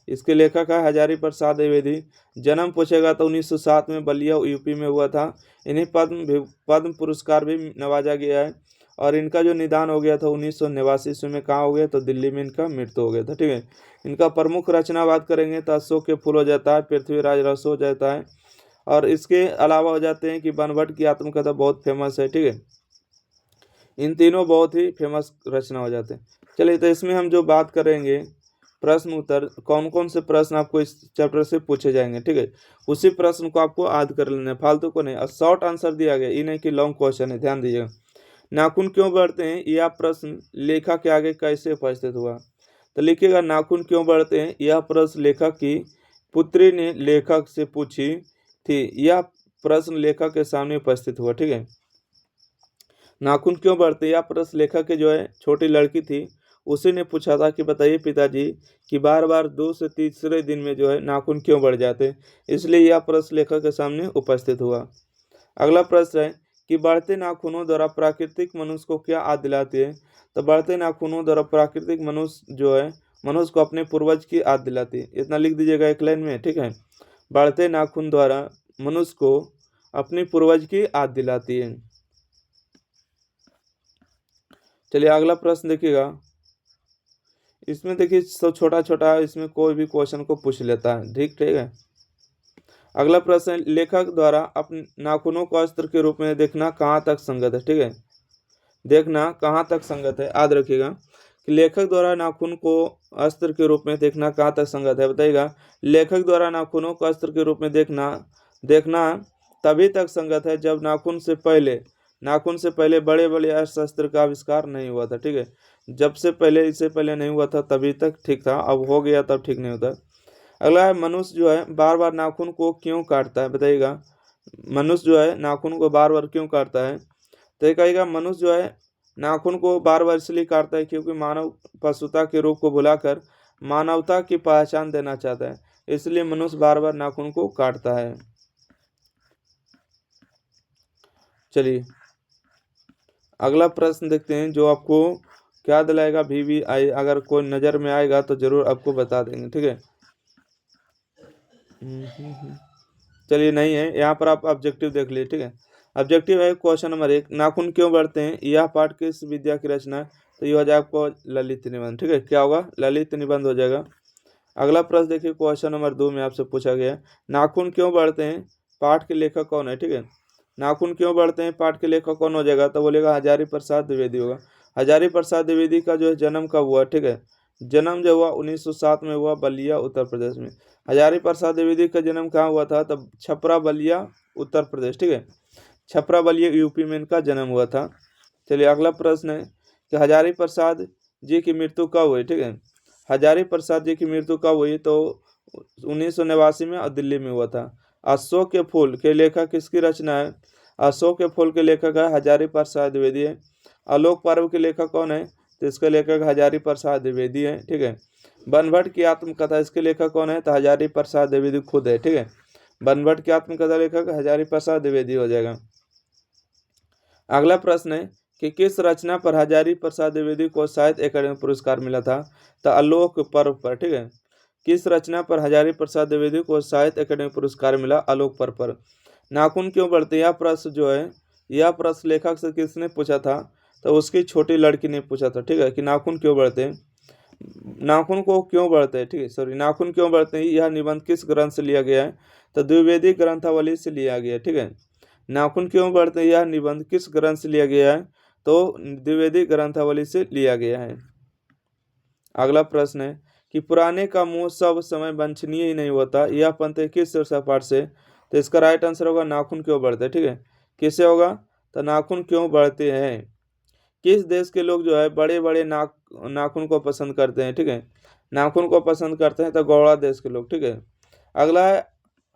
इसके लेखक है हजारी प्रसाद द्विवेदी। जन्म पूछेगा तो 1907 में बलिया यूपी में हुआ था। इन्हें पद्म पुरस्कार भी नवाजा गया है। और इनका जो निदान हो गया था 1989 ईस्वी में, कहाँ हो गया, तो दिल्ली में इनका मृत्यु हो गया था। ठीक है, इनका प्रमुख रचना बात करेंगे तो अशोक के फूल हो जाता है, पृथ्वीराज रसो हो जाता है, और इसके अलावा हो जाते हैं कि बनभट्ट की आत्मकथा बहुत फेमस है। ठीक है, इन तीनों बहुत ही फेमस रचना हो जाते हैं। चलिए, तो इसमें हम जो बात करेंगे प्रश्न उत्तर, कौन कौन से प्रश्न आपको इस चैप्टर से पूछे जाएंगे। ठीक है, उसी प्रश्न को आपको याद कर लेना है, फालतू को नहीं। और शॉर्ट आंसर दिया गया, ये नहीं कि लॉन्ग क्वेश्चन है, ध्यान दीजिएगा। नाखून क्यों बढ़ते हैं, यह प्रश्न लेखक के आगे कैसे उपस्थित हुआ। तो लिखिएगा, नाखून क्यों बढ़ते हैं, यह प्रश्न लेखक की पुत्री ने लेखक से पूछी थी। यह प्रश्न लेखक के सामने उपस्थित हुआ। ठीक है, नाखून क्यों बढ़ते, यह प्रश्न लेखक के जो है छोटी लड़की थी, उसी ने पूछा था कि बताइए पिताजी कि बार बार 2 से तीसरे दिन में जो है नाखून क्यों बढ़ जाते, इसलिए यह प्रश्न लेखक के सामने उपस्थित हुआ। अगला प्रश्न है कि बढ़ते नाखूनों द्वारा प्राकृतिक मनुष्य को क्या याद दिलाती है। तो बढ़ते नाखूनों द्वारा प्राकृतिक मनुष्य जो है मनुष्य को अपने पूर्वज की याद दिलाती है। इतना लिख दीजिएगा एक लाइन में। ठीक है, बढ़ते नाखून द्वारा मनुष्य को अपने पूर्वज की याद दिलाती है। चलिए, अगला प्रश्न देखिएगा। इसमें देखिए सब छोटा छोटा, इसमें कोई भी क्वेश्चन को पूछ लेता है। ठीक है, अगला प्रश्न है, लेखक द्वारा अपने नाखूनों को अस्त्र के रूप में देखना कहाँ तक संगत है। ठीक है, देखना कहाँ तक संगत है, याद रखिएगा कि लेखक द्वारा नाखून को अस्त्र के रूप में देखना कहाँ तक संगत है। बताइएगा, लेखक द्वारा नाखूनों को अस्त्र के रूप में देखना तभी तक संगत है जब नाखून से पहले बड़े बड़े अस्त्र का आविष्कार नहीं हुआ था। ठीक है, जब से पहले, इससे पहले नहीं हुआ था तभी तक ठीक था, अब हो गया तब ठीक नहीं होता। अगला है, मनुष्य जो है बार बार नाखून को क्यों काटता है। बताइएगा, मनुष्य जो है नाखून को बार बार क्यों काटता है। तो ये कहेगा, मनुष्य जो है नाखून को बार बार इसलिए काटता है क्योंकि मानव पशुता के रूप को भुलाकर मानवता की पहचान देना चाहता है, इसलिए मनुष्य बार बार नाखून को काटता है। चलिए, अगला प्रश्न देखते हैं जो आपको क्या दिलाएगा, VVI। अगर कोई नज़र में आएगा तो जरूर आपको बता देंगे। ठीक है, चलिए, नहीं है यहाँ पर, आप ऑब्जेक्टिव देख लीजिए। ठीक है, ऑब्जेक्टिव है क्वेश्चन नंबर 1, नाखून क्यों बढ़ते हैं, यह पाठ किस विद्या की रचना है। तो ये हो जाएगा आपको ललित निबंध। ठीक है, क्या होगा, ललित निबंध हो जाएगा। अगला प्रश्न देखिए, क्वेश्चन नंबर 2 में आपसे पूछा गया, नाखून क्यों बढ़ते हैं, पाठ के लेखक कौन है। ठीक है, नाखून क्यों बढ़ते हैं, पाठ के लेखक कौन हो जाएगा। तो बोलेगा हजारी प्रसाद द्विवेदी होगा। हजारी प्रसाद द्विवेदी का जो है जन्म कब हुआ। ठीक है, जन्म जो हुआ 1907 में हुआ, बलिया उत्तर प्रदेश में। हजारी प्रसाद द्विवेदी का जन्म कहाँ हुआ था, तब छपरा बलिया उत्तर प्रदेश। ठीक है, छपरा बलिया यूपी में इनका जन्म हुआ था। चलिए, अगला प्रश्न है कि हजारी प्रसाद जी की मृत्यु कब हुई। ठीक है, हजारी प्रसाद जी की मृत्यु कब हुई, तो 1989 में और दिल्ली में हुआ था। अशोक के फूल के लेखक किसकी रचना है। अशोक के फूल के लेखक है हजारी प्रसाद द्विवेदी है। आलोक पर्व के लेखक कौन है, तो इसके लेखक हजारी प्रसाद द्विवेदी है। ठीक है, बनभट्ट की आत्मकथा, इसके लेखक कौन है, तो हजारी प्रसाद द्विवेदी खुद है। ठीक है, बनभट्ट की आत्मकथा लेखक हजारी प्रसाद द्विवेदी हो जाएगा। अगला प्रश्न है कि किस रचना पर हजारी प्रसाद द्विवेदी को साहित्य अकादमी पुरस्कार मिला था। तो आलोक पर्व पर। ठीक है, किस रचना पर हजारी प्रसाद द्विवेदी को साहित्य अकादमी पुरस्कार मिला, आलोक पर्व पर। नाखून क्यों बढ़ते, यह प्रश्न जो है, यह प्रश्न लेखक से किसने पूछा था, तो उसकी छोटी लड़की ने पूछा था। ठीक है, कि नाखून क्यों बढ़ते हैं, नाखून को क्यों बढ़ते हैं। ठीक है, सॉरी, नाखून क्यों बढ़ते हैं, यह निबंध किस ग्रंथ से लिया गया है, तो द्विवेदी ग्रंथावली से लिया गया है। ठीक है, नाखून क्यों बढ़ते हैं, यह निबंध किस ग्रंथ से लिया गया है, तो द्विवेदी ग्रंथावली से लिया गया है। अगला प्रश्न है कि पुराने का मुंह सब समय वांछनीय ही नहीं होता, यह पंक्ति किस शीर्षक पाठ से। तो इसका राइट आंसर होगा नाखून क्यों बढ़ते हैं। ठीक है, किससे होगा, तो नाखून क्यों बढ़ते हैं। किस देश के लोग जो है बड़े बड़े नाखून को पसंद करते हैं। ठीक है, नाखून को पसंद करते हैं, तो गौड़ा देश के लोग। ठीक है, अगला है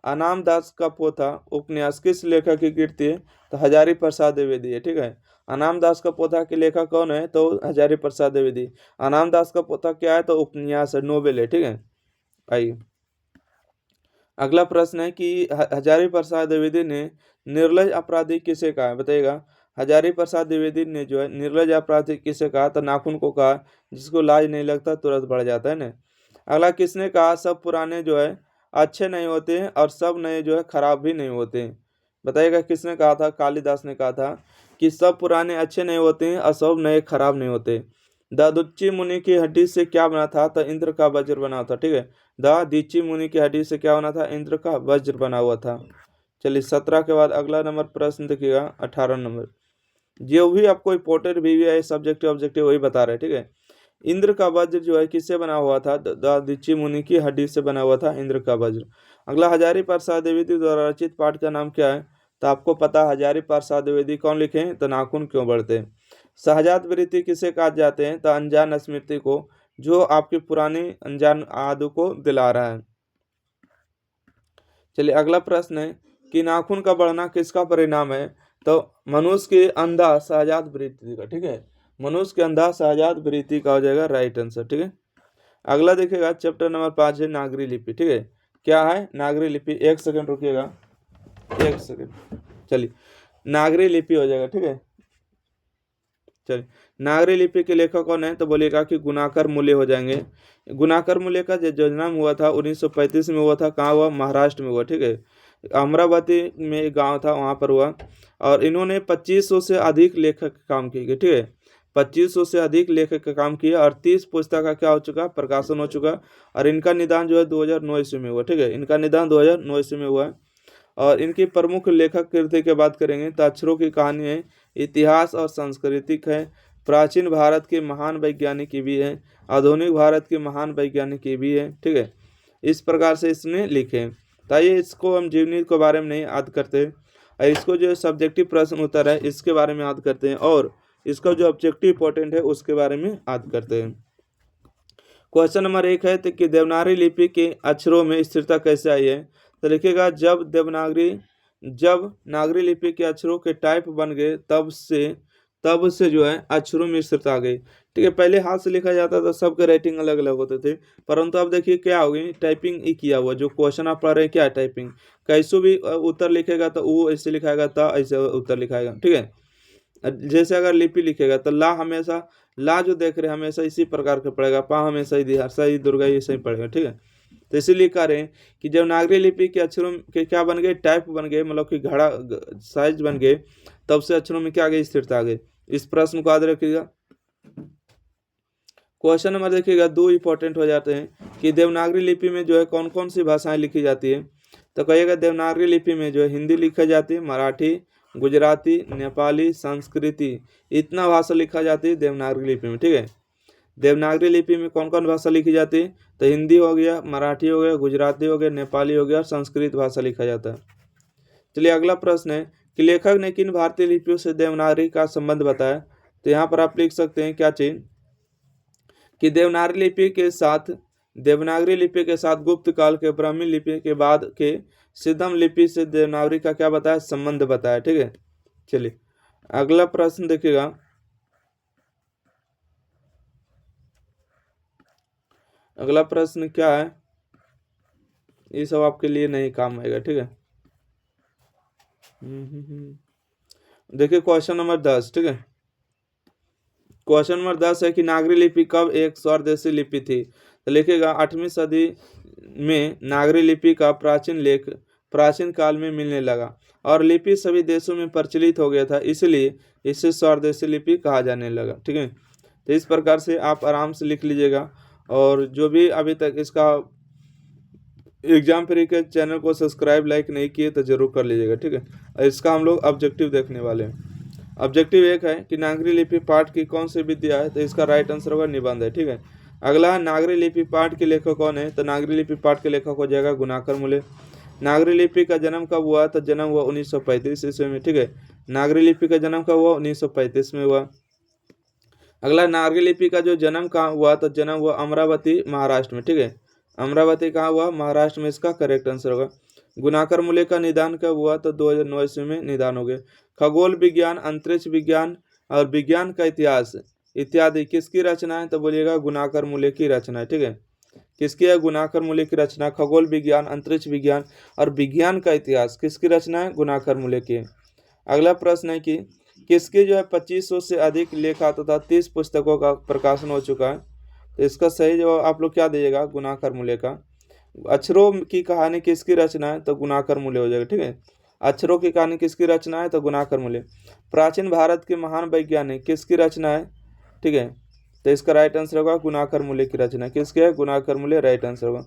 अनाम दास का पोथा उपन्यास किस लेखक की कृति है, तो हजारी प्रसाद द्विवेदी है। ठीक है, अनाम दास का पोथा के लेखक कौन है, तो हजारी प्रसाद द्विवेदी। अनाम दास का पोथा क्या है, तो उपन्यास है, नोवेल है। ठीक है, आइए अगला प्रश्न है कि हजारी प्रसाद द्विवेदी ने निर्लज अपराधी किसे कहा, बताइएगा। हजारी प्रसाद द्विवेदी ने जो है निर्लज अपराधी किसे कहा, तो नाखून को कहा, जिसको लाज नहीं लगता तुरंत बढ़ जाता है ना। अगला किसने कहा सब पुराने जो है अच्छे नहीं होते हैं और सब नए जो है खराब भी नहीं होते हैं, बताइएगा किसने कहा था। कालिदास ने कहा था कि सब पुराने अच्छे नहीं होते हैं और सब नए खराब नहीं होते। दादुच्ची मुनि की हड्डी से क्या बना था, तो इंद्र का वज्र बना था, ठीक है। दादीची मुनि की हड्डी से क्या बना था, इंद्र का वज्र बना हुआ था। चलिए 17 के बाद अगला नंबर प्रश्न देखिएगा 18 नंबर। जो भी आपको इंपॉर्टेंट भी है सब्जेक्टिव ऑब्जेक्टिव वही बता रहे हैं, ठीक है। इंद्र का वज्र जो है किससे बना हुआ था, दादीची मुनि की हड्डी से बना हुआ था इंद्र का वज्र। अगला हजारी प्रसाद द्विवेदी द्वारा रचित पाठ का नाम क्या है, तो आपको पता हजारी प्रसाद द्विवेदी कौन लिखे हैं, तो नाखून क्यों बढ़ते हैं। सहजात वृत्ति किसे कहा जाते हैं, तो अनजान स्मृति को, जो आपकी पुरानी अनजान आदू को दिला रहा है। चलिए अगला प्रश्न है कि नाखून का बढ़ना किसका परिणाम है, तो मनुष्य के अंधा सहजात वृत्ति का, ठीक है। मनुष्य के अंधा सहजात वृत्ति का हो जाएगा राइट आंसर, ठीक है। अगला देखिएगा चैप्टर नंबर 5 है नागरी लिपि, ठीक है। क्या है नागरी लिपि, एक सेकंड रुकिएगा, एक सेकंड। चलिए नागरी लिपि हो जाएगा, ठीक है। चलिए नागरी लिपि के लेखक कौन है, तो बोलिएगा कि गुणाकर मूल्य हो जाएंगे। गुणाकर मूल्य का जो जन्म हुआ था 1935 में हुआ था, कहाँ हुआ, महाराष्ट्र में हुआ, ठीक है। अमरावती में एक गाँव था वहाँ पर हुआ। और इन्होंने 2500 से अधिक लेखक काम किए, ठीक है। 2500 से अधिक लेखक का काम किया और 30 पुस्तक का क्या हो चुका, प्रकाशन हो चुका। और इनका निदान जो है 2009 ईस्वी में हुआ, ठीक है। इनका निदान 2009 ईस्वी में हुआ है। और इनकी प्रमुख लेखक कृति की बात करेंगे तो अक्षरों की कहानी है, इतिहास और सांस्कृतिक है, प्राचीन भारत के महान वैज्ञानिक भी है, आधुनिक भारत के महान वैज्ञानिक भी है, ठीक है। इस प्रकार से इसने लिखे। ताइए इसको हम जीवनी के बारे में नहीं याद करते और इसको जो सब्जेक्टिव प्रश्न उत्तर है इसके बारे में याद करते हैं, और इसका जो ऑब्जेक्टिव इंपॉर्टेंट है उसके बारे में याद करते हैं। क्वेश्चन नंबर 1 है तो कि देवनागरी लिपि के अक्षरों में स्थिरता कैसे आई है, तो लिखिएगा जब नागरी लिपि के अक्षरों के टाइप बन गए तब से जो है अक्षरों में स्थिरता आ गई, ठीक है। पहले हाथ से लिखा जाता था, सबके राइटिंग अलग अलग होते थे, परंतु अब देखिए क्या हो गई, टाइपिंग ही किया हुआ। जो क्वेश्चन आप पढ़ रहे हैं क्या है, टाइपिंग। कैसे भी उत्तर लिखेगा तो वो ऐसे लिखाएगा, ता ऐसे उत्तर लिखाएगा, ठीक है। जैसे अगर लिपि लिखेगा तो ला हमेशा, ला जो देख रहे हैं हमेशा इसी प्रकार का पड़ेगा, पा हमेशा ही हर्षा ही दुर्गा ये सही पड़ेगा, ठीक है। तो इसीलिए कह रहे हैं कि जब नागरी लिपि के अक्षरों के क्या बन गए, टाइप बन गए, मतलब कि घड़ा साइज बन गए, तब से अक्षरों में क्या आ गई, स्थिरता आ गई। इस प्रश्न को याद रखिएगा। क्वेश्चन नंबर देखिएगा 2 इंपॉर्टेंट हो जाते हैं कि देवनागरी लिपि में जो है कौन कौन सी भाषाएं लिखी जाती है, तो कहिएगा देवनागरी लिपि में जो है हिंदी लिखी जाती है, मराठी, गुजराती, नेपाली, संस्कृति, इतना भाषा लिखा जाती है देवनागरी लिपि में, ठीक है। देवनागरी लिपि में कौन कौन भाषा लिखी जाती है, तो हिंदी हो गया, मराठी हो गया, गुजराती हो गया, नेपाली हो गया और संस्कृत भाषा लिखा जाता है। चलिए अगला प्रश्न है कि लेखक ने किन भारतीय लिपियों से देवनागरी का संबंध बताया, तो यहाँ पर आप लिख सकते हैं क्या चीज कि देवनागरी लिपि के साथ गुप्त काल के ब्राह्मी लिपि के बाद के सिद्धम लिपि से देवनागरी का क्या बताया, संबंध बताया, ठीक है। चलिए अगला प्रश्न देखिएगा। अगला प्रश्न क्या है, ये सब आपके लिए नहीं काम आएगा, ठीक है। देखिए क्वेश्चन नंबर 10, ठीक है। क्वेश्चन नंबर 10 है कि नागरी लिपि कब एक स्वरदेशी लिपि थी, तो लिखिएगा 8वीं सदी में नागरी लिपि का प्राचीन काल में मिलने लगा और लिपि सभी देशों में प्रचलित हो गया था, इसलिए इसे स्वरदेशी लिपि कहा जाने लगा, ठीक है। तो इस प्रकार से आप आराम से लिख लीजिएगा। और जो भी अभी तक इसका एग्जाम फ्री के चैनल को सब्सक्राइब लाइक नहीं किए तो जरूर कर लीजिएगा, ठीक है। और इसका हम लोग ऑब्जेक्टिव देखने वाले हैं। ऑब्जेक्टिव 1 है कि नागरी लिपि पाठ की कौन सी विद्या है, तो इसका राइट आंसर होगा निबंध है, ठीक है। अगला है नागरी लिपि पाठ के लेखक कौन है, तो नागरी लिपि पाठ के लेखक हो जाएगा गुणाकर मूल्य। नागरी लिपि का जन्म कब हुआ, तो जन्म हुआ 1935 ईस्वी में, ठीक है। नागरी लिपि का जन्म कब हुआ, 1935 में हुआ। अगला नागरी लिपि का जो जन्म कहाँ हुआ, तो जन्म हुआ अमरावती महाराष्ट्र में, ठीक है। अमरावती कहाँ हुआ, महाराष्ट्र में, इसका करेक्ट आंसर होगा। गुणाकर मूल्य का निदान कब हुआ, तो 2009 ईस्वी में निदान हो गया। खगोल विज्ञान, अंतरिक्ष विज्ञान और विज्ञान का इतिहास इत्यादि किसकी रचना है, तो बोलिएगा गुणाकर मूल्य की रचना है, ठीक है। किसकी है? गुणाकर मूल्य की रचना। खगोल विज्ञान, अंतरिक्ष विज्ञान और विज्ञान का इतिहास किसकी रचना है? गुणाकर मूल्य की। अगला प्रश्न है कि किसके जो है 2500 से अधिक लेखा तथा 30 पुस्तकों का प्रकाशन हो चुका है? तो इसका सही जवाब आप लोग क्या दीजिएगा? गुणाकर मूल्य का। अक्षरों की कहानी किसकी रचना है? तो गुणाकर मूल्य हो जाएगा, ठीक है। अक्षरों की कहानी किसकी रचना है? तो गुणाकर मूल्य। प्राचीन भारत के महान वैज्ञानिक किसकी रचना है? ठीक है, तो इसका राइट आंसर होगा गुणाकर मूल्य की रचना। किसके है? गुणाकर मूल्य राइट आंसर होगा।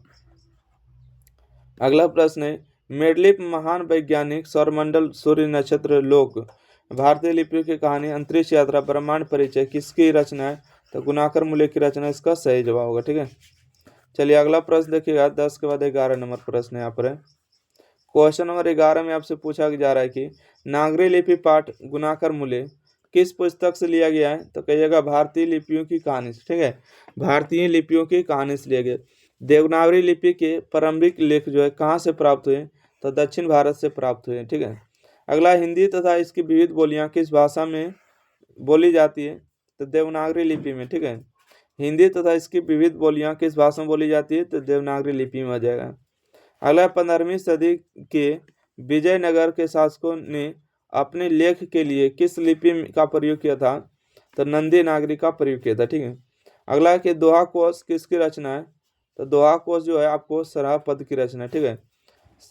अगला प्रश्न है मेडलिप महान वैज्ञानिक, सौरमंडल, सूर्य, नक्षत्र, लोक, भारतीय लिपियों की कहानी, अंतरिक्ष यात्रा, ब्रह्मांड परिचय किसकी रचना है? तो गुणाकर मूल्य की रचना इसका सही जवाब होगा, ठीक है। चलिए अगला प्रश्न देखिएगा, 10 के बाद 11 नंबर प्रश्न यहाँ पर है। क्वेश्चन नंबर 11 में आपसे पूछा जा रहा है कि नागरी लिपि पाठ गुणाकर मूल्य किस पुस्तक से लिया गया है? तो कहिएगा भारतीय लिपियों की कहानी से, ठीक है। भारतीय लिपियों की कहानी से लिया गया। देवनागरी लिपि के प्रारंभिक लेख जो है कहाँ से प्राप्त हुए? तो दक्षिण भारत से प्राप्त हुए, ठीक है। अगला, हिंदी तथा इसकी विविध बोलियां किस भाषा में बोली जाती है? तो देवनागरी लिपि में, ठीक है। हिंदी तथा इसकी विविध बोलियां किस भाषा में बोली जाती है? तो देवनागरी लिपि में आ जाएगा। अगला, 15वीं सदी के विजयनगर के शासकों ने अपने लेख के लिए किस लिपि का प्रयोग किया था? तो नंदी नागरी का प्रयोग किया था, ठीक है। अगला कि दोहा कोश किसकी रचना है? तो दोहा कोश जो है आपको सरहा पद की रचना है, ठीक है।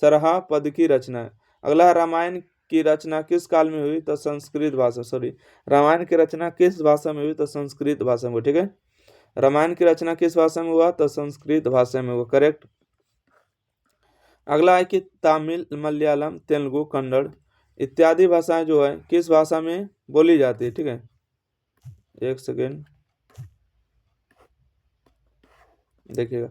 सरहा पद की रचना है। अगला, रामायण की रचना किस काल में हुई? तो संस्कृत भाषा, सॉरी, रामायण की रचना किस भाषा में हुई? तो संस्कृत भाषा में, ठीक है। रामायण की रचना किस भाषा में हुआ? तो संस्कृत भाषा में हुआ, करेक्ट। अगला है कि तमिल, मलयालम, तेलुगु, कन्नड़ इत्यादि भाषाएं जो है किस भाषा में बोली जाती है? ठीक है, एक सेकेंड देखिएगा।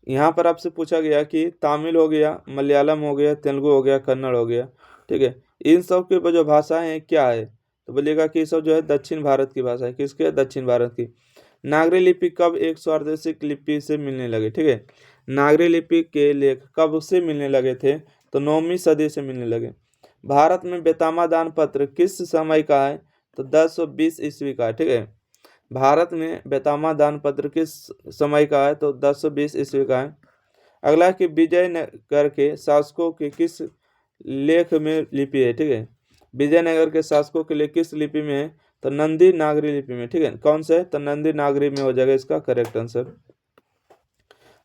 यहाँ पर आपसे पूछा गया कि तमिल हो गया, मलयालम हो गया, तेलुगु हो गया, कन्नड़ हो गया, ठीक है। इन सब की जो भाषाएं हैं क्या है? तो बोलिएगा कि सब जो है दक्षिण भारत की भाषा है। किसके? दक्षिण भारत की। नागरी लिपि कब एक स्वादेशिक लिपि से मिलने लगे? ठीक है, नागरी लिपि के लेख कब से मिलने लगे थे? तो 9वीं सदी से मिलने लगे। भारत में बेतामा दान पत्र किस समय का है? तो 1020 ईस्वी का है, ठीक है। भारत में बेतामा दान पत्र किस समय का है? तो 1020 ईस्वी का है। अगला कि विजयनगर के शासकों के किस लेख में लिपि है? ठीक है, विजयनगर के शासकों के लिए किस लिपि में है? तो नंदी नागरी लिपि में, ठीक है। कौन से? तो नंदी नागरी में हो जाएगा इसका करेक्ट आंसर।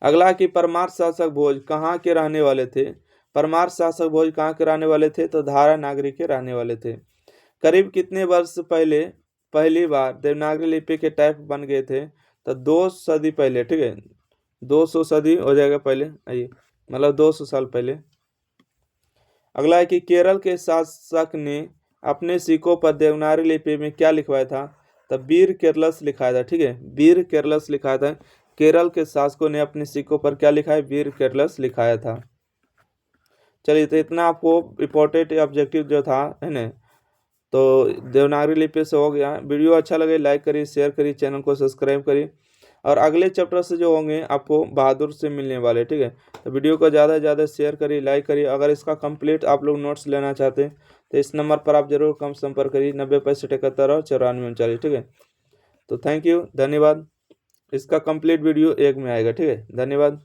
अगला कि परमार शासक भोज कहाँ के रहने वाले थे? परमार शासक भोज कहाँ के रहने वाले थे? तो धारा नागरी के रहने वाले थे। करीब कितने वर्ष पहले पहली बार देवनागरी लिपि के टाइप बन गए थे? तो 2 सदी पहले, ठीक है, 200 सदी हो जाएगा पहले, आइए मतलब 200 साल पहले। अगला है कि केरल के शासक ने अपने सिक्कों पर देवनागरी लिपि में क्या लिखवाया था? तो वीर केरलस लिखाया था, ठीक है, वीर केरलस लिखाया था। केरल के शासकों ने अपने सिक्कों पर क्या लिखा है? वीर केरलस लिखाया था। चलिए, तो इतना आपको इम्पोर्टेंट ऑब्जेक्टिव जो था है ना, तो देवनागरी लिपि से हो गया। वीडियो अच्छा लगे लाइक करिए, शेयर करिए, चैनल को सब्सक्राइब करिए। और अगले चैप्टर से जो होंगे आपको बहादुर से मिलने वाले, ठीक है। तो वीडियो को ज़्यादा से ज़्यादा शेयर करिए, लाइक करिए। अगर इसका कंप्लीट आप लोग नोट्स लेना चाहते हैं तो इस नंबर पर आप जरूर कम संपर्क करिए, 90 65 71 और 94 39, ठीक है। तो थैंक यू, धन्यवाद। इसका कंप्लीट वीडियो 1 में आएगा, ठीक है, धन्यवाद।